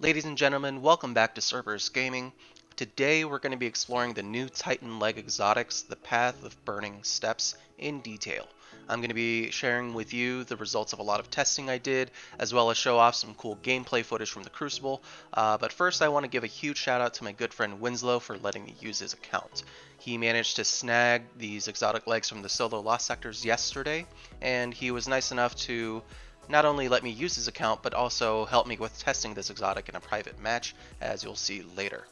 Ladies and gentlemen, welcome back to Cerberus Gaming. Today we're going to be exploring the new Titan Leg exotics, the Path of Burning Steps, in detail. I'm going to be sharing with you the results of a lot of testing I did, as well as show off some cool gameplay footage from the Crucible. But first I want to give a huge shout out to my good friend Winslow for letting me use his account. He managed to snag these exotic legs from the solo lost sectors yesterday, and he was nice enough to not only let me use his account, but also help me with testing this exotic in a private match, as you'll see later.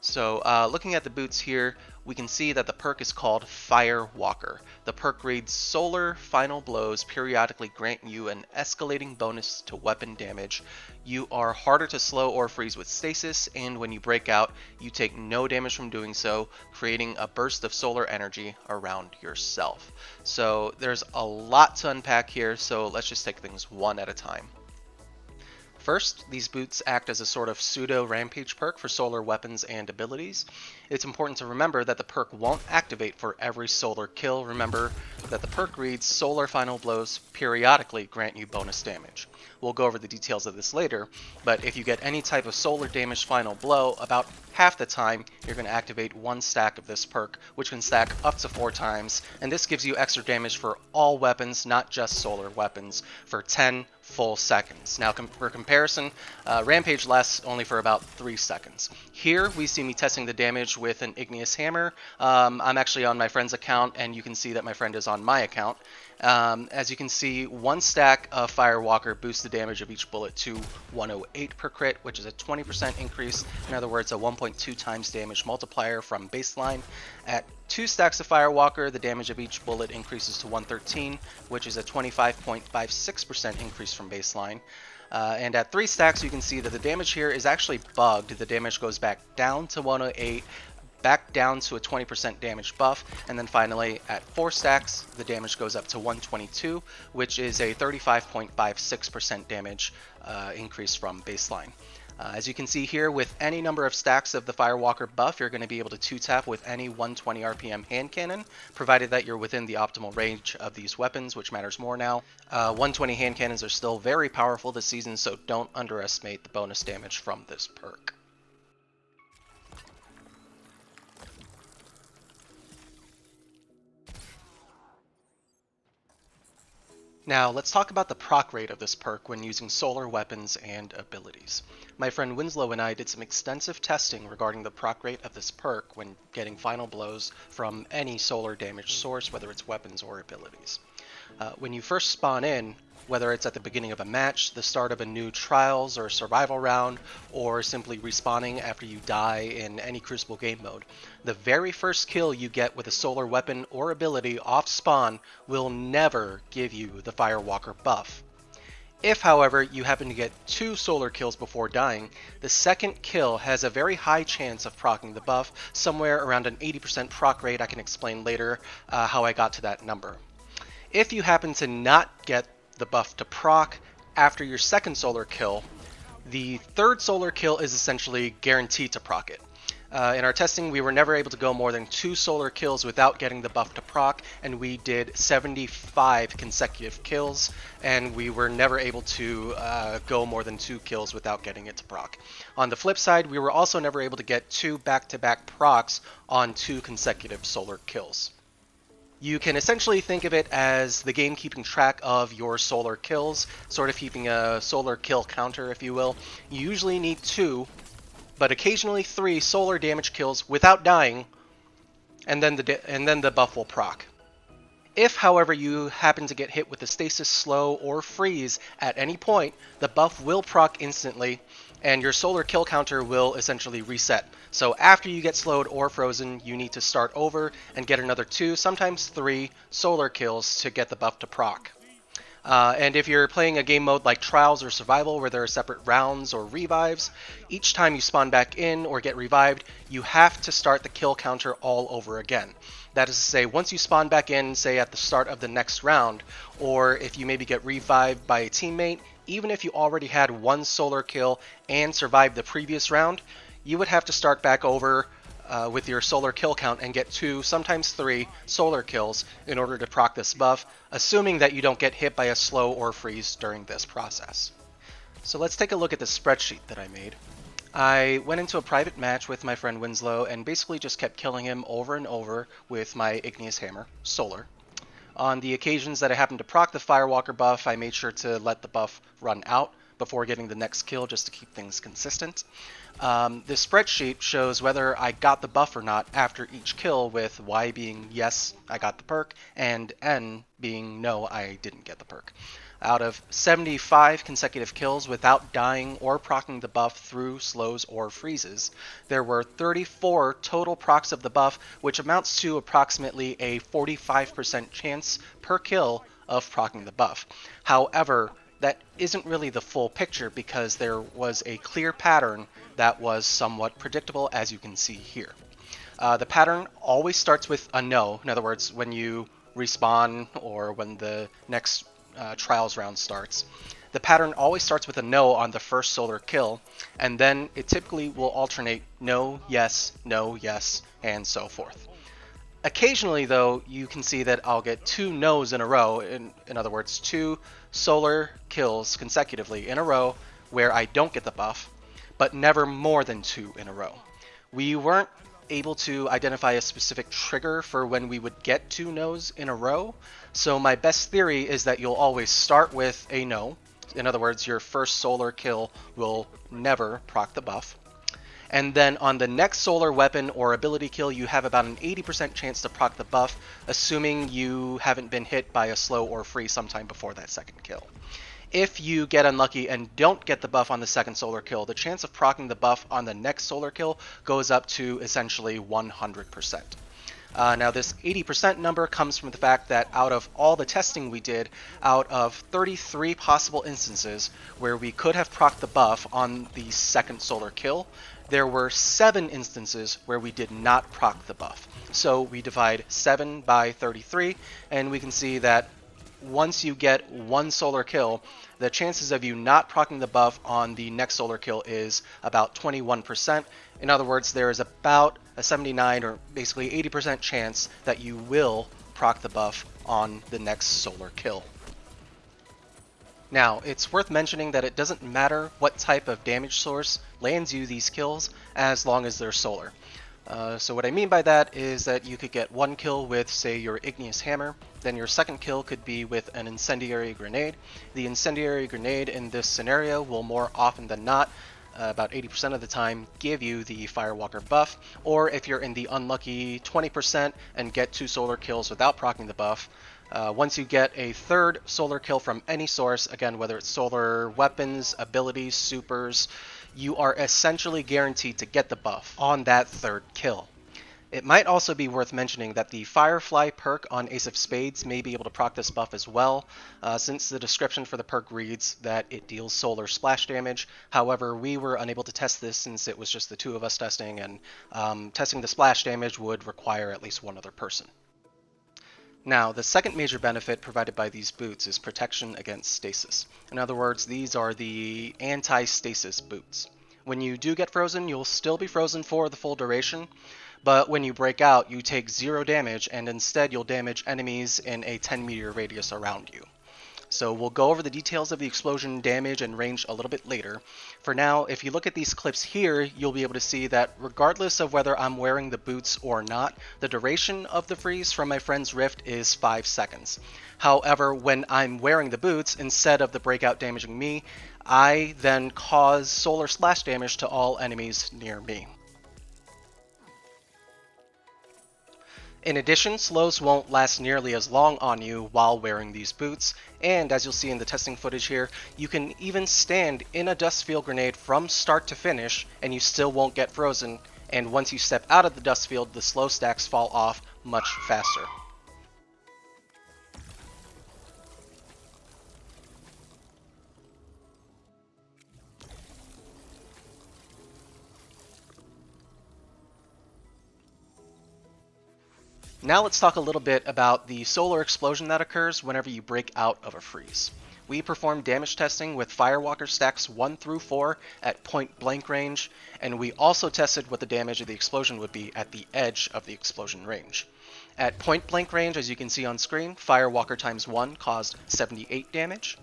So looking at the boots here, we can see that the perk is called Fire Walker. The perk reads, Solar Final Blows periodically grant you an escalating bonus to weapon damage. You are harder to slow or freeze with stasis, and when you break out, you take no damage from doing so, creating a burst of solar energy around yourself. So there's a lot to unpack here, so let's just take things one at a time. First, these boots act as a sort of pseudo rampage perk for solar weapons and abilities. It's important to remember that the perk won't activate for every solar kill. Remember that the perk reads solar final blows periodically grant you bonus damage. We'll go over the details of this later, but if you get any type of solar damage final blow, about half the time you're going to activate one stack of this perk, which can stack up to 4 times, and this gives you extra damage for all weapons, not just solar weapons, for 10 full seconds. Now for comparison, Rampage lasts only for about 3 seconds. Here we see me testing the damage with an Igneous Hammer. I'm actually on my friend's account, and you can see that my friend is on my account. As you can see, one stack of Firewalker boosts the damage of each bullet to 108 per crit, which is a 20% increase. In other words, a 1.2 times damage multiplier from baseline. At 2 stacks of Firewalker, the damage of each bullet increases to 113, which is a 25.56% increase from baseline. And at 3 stacks, you can see that the damage here is actually bugged. The damage goes back down to 108, back down to a 20% damage buff, and then finally at 4 stacks the damage goes up to 122, which is a 35.56% damage increase from baseline. As you can see here, with any number of stacks of the Firewalker buff, you're going to be able to 2-tap with any 120 RPM hand cannon, provided that you're within the optimal range of these weapons, which matters more now. 120 hand cannons are still very powerful this season, so don't underestimate the bonus damage from this perk. Now, let's talk about the proc rate of this perk when using solar weapons and abilities. My friend Winslow and I did some extensive testing regarding the proc rate of this perk when getting final blows from any solar damage source, whether it's weapons or abilities. When you first spawn in, whether it's at the beginning of a match, the start of a new trials or survival round, or simply respawning after you die in any Crucible game mode, the very first kill you get with a solar weapon or ability off spawn will never give you the Firewalker buff. If, however, you happen to get 2 solar kills before dying, the second kill has a very high chance of proccing the buff, somewhere around an 80% proc rate. I can explain later how I got to that number. If you happen to not get the buff to proc after your second solar kill, the third solar kill is essentially guaranteed to proc it. In our testing, we were never able to go more than 2 solar kills without getting the buff to proc, and we did 75 consecutive kills, and we were never able to go more than 2 kills without getting it to proc. On the flip side, we were also never able to get 2 back-to-back procs on 2 consecutive solar kills. You can essentially think of it as the game keeping track of your solar kills, sort of keeping a solar kill counter, if you will. You usually need 2, but occasionally 3 solar damage kills without dying, and then the buff will proc. If, however, you happen to get hit with a stasis, slow, or freeze at any point, the buff will proc instantly, and your solar kill counter will essentially reset. So after you get slowed or frozen, you need to start over and get another 2, sometimes 3 solar kills to get the buff to proc. And if you're playing a game mode like Trials or Survival where there are separate rounds or revives, each time you spawn back in or get revived, you have to start the kill counter all over again. That is to say, once you spawn back in, say at the start of the next round, or if you maybe get revived by a teammate, even if you already had 1 solar kill and survived the previous round, you would have to start back over with your solar kill count and get 2, sometimes 3 solar kills in order to proc this buff, assuming that you don't get hit by a slow or freeze during this process. So let's take a look at the spreadsheet that I made. I went into a private match with my friend Winslow and basically just kept killing him over and over with my Igneous Hammer, Solar. On the occasions that I happened to proc the Firewalker buff, I made sure to let the buff run out before getting the next kill just to keep things consistent. This spreadsheet shows whether I got the buff or not after each kill, with Y being yes, I got the perk, and N being no, I didn't get the perk. Out of 75 consecutive kills without dying or proccing the buff through slows or freezes, there were 34 total procs of the buff, which amounts to approximately a 45% chance per kill of proccing the buff. However, that isn't really the full picture because there was a clear pattern that was somewhat predictable, as you can see here. The pattern always starts with a no. In other words, when you respawn or when the next trials round starts, the pattern always starts with a no on the first solar kill, and then it typically will alternate no, yes, and so forth. Occasionally, though, you can see that I'll get 2 no's in a row, in other words, 2 solar kills consecutively in a row where I don't get the buff, but never more than 2 in a row. We weren't able to identify a specific trigger for when we would get 2 no's in a row, so my best theory is that you'll always start with a no. In other words, your first solar kill will never proc the buff. And then on the next solar weapon or ability kill, you have about an 80% chance to proc the buff, assuming you haven't been hit by a slow or free sometime before that second kill. If you get unlucky and don't get the buff on the second solar kill, the chance of proccing the buff on the next solar kill goes up to essentially 100%. Now this 80% number comes from the fact that out of all the testing we did, out of 33 possible instances where we could have procced the buff on the second solar kill, there were 7 instances where we did not proc the buff. So we divide 7 by 33, and we can see that once you get 1 solar kill, the chances of you not proccing the buff on the next solar kill is about 21%. In other words, there is about a 79 or basically 80% chance that you will proc the buff on the next solar kill. Now, it's worth mentioning that it doesn't matter what type of damage source lands you these kills as long as they're solar. So what I mean by that is that you could get 1 kill with, say, your Igneous Hammer, then your second kill could be with an Incendiary Grenade. The Incendiary Grenade in this scenario will more often than not, about 80% of the time, give you the Firewalker buff, or if you're in the unlucky 20% and get 2 solar kills without proccing the buff, once you get a third solar kill from any source, again, whether it's solar weapons, abilities, supers, you are essentially guaranteed to get the buff on that third kill. It might also be worth mentioning that the Firefly perk on Ace of Spades may be able to proc this buff as well, since the description for the perk reads that it deals solar splash damage. However, we were unable to test this since it was just the 2 of us testing, and testing the splash damage would require at least 1 other person. Now, the second major benefit provided by these boots is protection against stasis. In other words, these are the anti-stasis boots. When you do get frozen, you'll still be frozen for the full duration, but when you break out, you take 0 damage, and instead you'll damage enemies in a 10-meter radius around you. So we'll go over the details of the explosion damage and range a little bit later. For now, if you look at these clips here, you'll be able to see that regardless of whether I'm wearing the boots or not, the duration of the freeze from my friend's rift is 5 seconds. However, when I'm wearing the boots, instead of the breakout damaging me, I then cause solar splash damage to all enemies near me. In addition, slows won't last nearly as long on you while wearing these boots, and as you'll see in the testing footage here, you can even stand in a dust field grenade from start to finish and you still won't get frozen, and once you step out of the dust field, the slow stacks fall off much faster. Now let's talk a little bit about the solar explosion that occurs whenever you break out of a freeze. We performed damage testing with Firewalker stacks 1 through 4 at point blank range, and we also tested what the damage of the explosion would be at the edge of the explosion range. At point blank range, as you can see on screen, Firewalker times 1 caused 78 damage.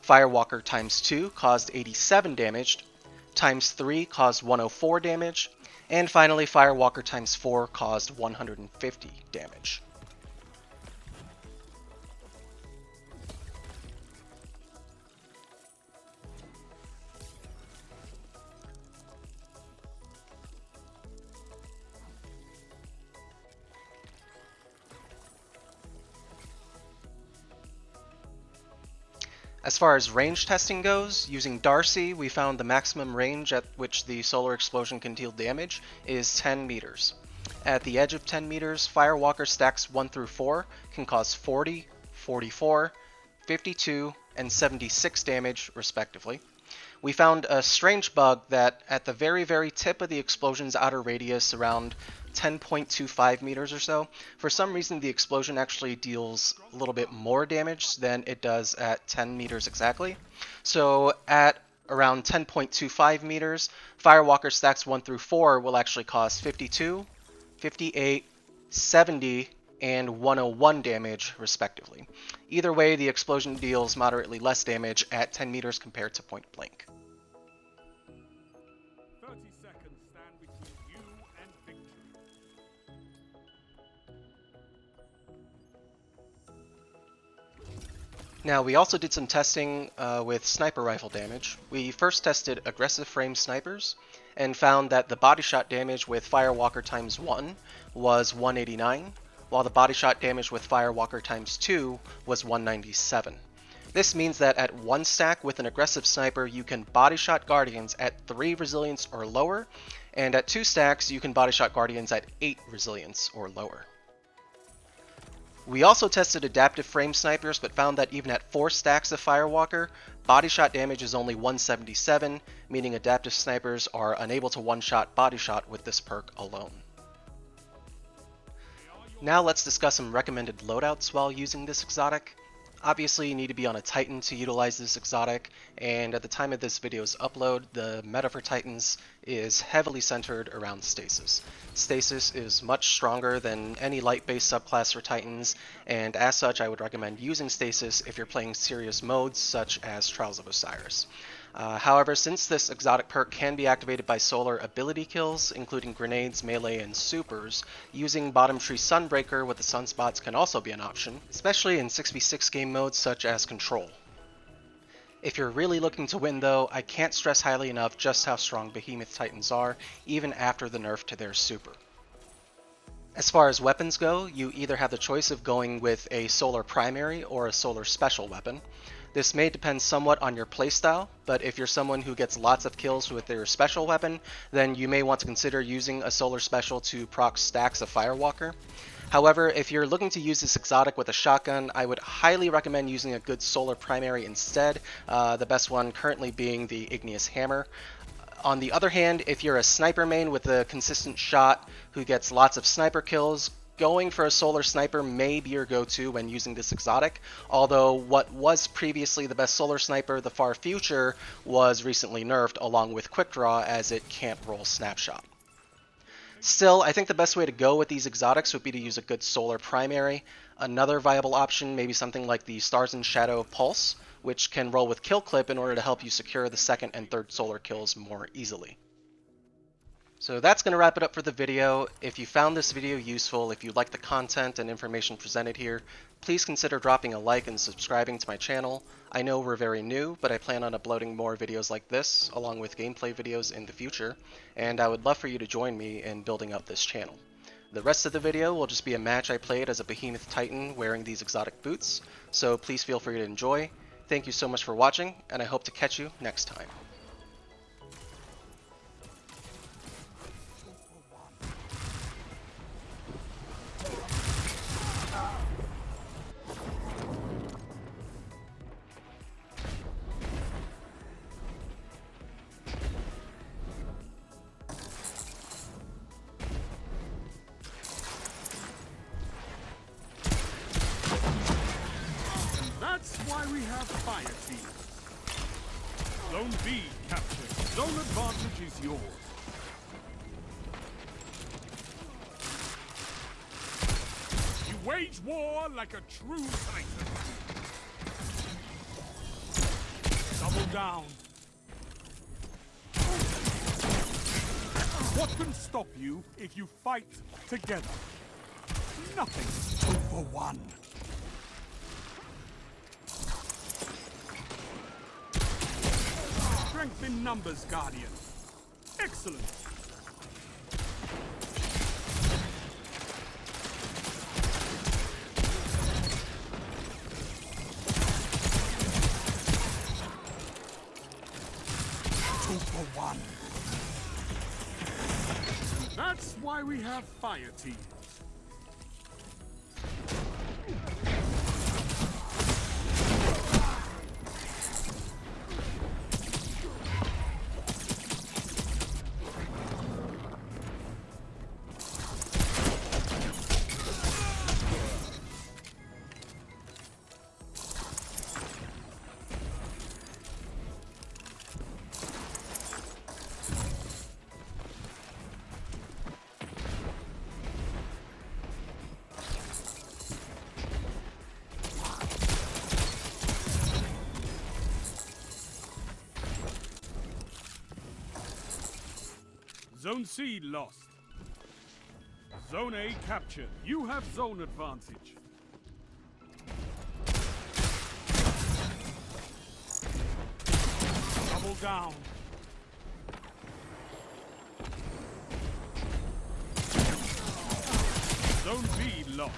Firewalker times 2 caused 87 damage, times 3 caused 104 damage, and finally Firewalker times 4 caused 150 damage. As far as range testing goes, using Darcy, we found the maximum range at which the solar explosion can deal damage is 10 meters. At the edge of 10 meters, Firewalker stacks 1 through 4 can cause 40, 44, 52, and 76 damage, respectively. We found a strange bug that at the very tip of the explosion's outer radius, around 10.25 meters or so, for some reason the explosion actually deals a little bit more damage than it does at 10 meters exactly. So at around 10.25 meters, Firewalker stacks 1 through 4 will actually cause 52, 58, 70, and 101 damage, respectively. Either way, the explosion deals moderately less damage at 10 meters compared to point blank. 30 seconds stand between you and victory. Now, we also did some testing with sniper rifle damage. We first tested aggressive frame snipers and found that the body shot damage with Firewalker times 1 was 189, while the body shot damage with Firewalker times 2 was 197. This means that at 1 stack with an aggressive sniper, you can body shot Guardians at 3 resilience or lower, and at 2 stacks, you can body shot Guardians at 8 resilience or lower. We also tested adaptive frame snipers, but found that even at 4 stacks of Firewalker, body shot damage is only 177, meaning adaptive snipers are unable to one-shot body shot with this perk alone. Now let's discuss some recommended loadouts while using this exotic. Obviously, you need to be on a Titan to utilize this exotic, and at the time of this video's upload, the meta for Titans is heavily centered around Stasis. Stasis is much stronger than any light-based subclass for Titans, and as such, I would recommend using Stasis if you're playing serious modes such as Trials of Osiris. However, since this exotic perk can be activated by solar ability kills, including grenades, melee, and supers, using Bottom Tree Sunbreaker with the sunspots can also be an option, especially in 6v6 game modes such as Control. If you're really looking to win though, I can't stress highly enough just how strong Behemoth Titans are, even after the nerf to their super. As far as weapons go, you either have the choice of going with a solar primary or a solar special weapon. This may depend somewhat on your playstyle, but if you're someone who gets lots of kills with their special weapon, then you may want to consider using a solar special to proc stacks of Firewalker. However, if you're looking to use this exotic with a shotgun, I would highly recommend using a good solar primary instead, the best one currently being the Igneous Hammer. On the other hand, if you're a sniper main with a consistent shot who gets lots of sniper kills, going for a solar sniper may be your go-to when using this exotic, although what was previously the best solar sniper, the Far Future, was recently nerfed along with Quick Draw as it can't roll Snapshot. Still, I think the best way to go with these exotics would be to use a good solar primary. Another viable option may be something like the Stars and Shadow Pulse, which can roll with Kill Clip in order to help you secure the second and third solar kills more easily. So that's going to wrap it up for the video. If you found this video useful, if you like the content and information presented here, please consider dropping a like and subscribing to my channel. I know we're very new, but I plan on uploading more videos like this, along with gameplay videos in the future, and I would love for you to join me in building up this channel. The rest of the video will just be a match I played as a Behemoth Titan wearing these exotic boots, so please feel free to enjoy. Thank you so much for watching, and I hope to catch you next time. That's why we have fire teams. Zone B captured. Zone advantage is yours. You wage war like a true Titan. down. What can stop you if you fight together? Nothing. 2 for 1. Strength in numbers, Guardian. Excellent. That's why we have fire teams. Zone C lost. Zone A captured. You have zone advantage. Double down. Zone B lost.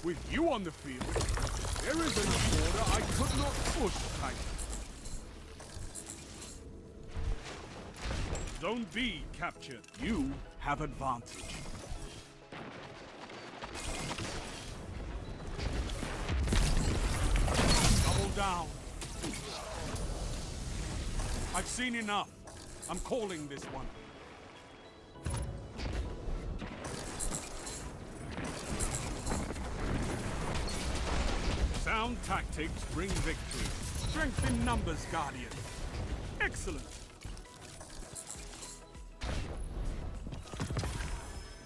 With you on the field, there is an order I could not push tight. Zone B captured. You have advantage. Double down. I've seen enough. I'm calling this one. Sound tactics bring victory. Strength in numbers, Guardian. Excellent.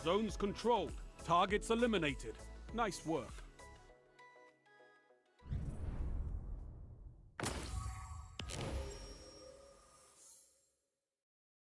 Zones controlled. Targets eliminated. Nice work.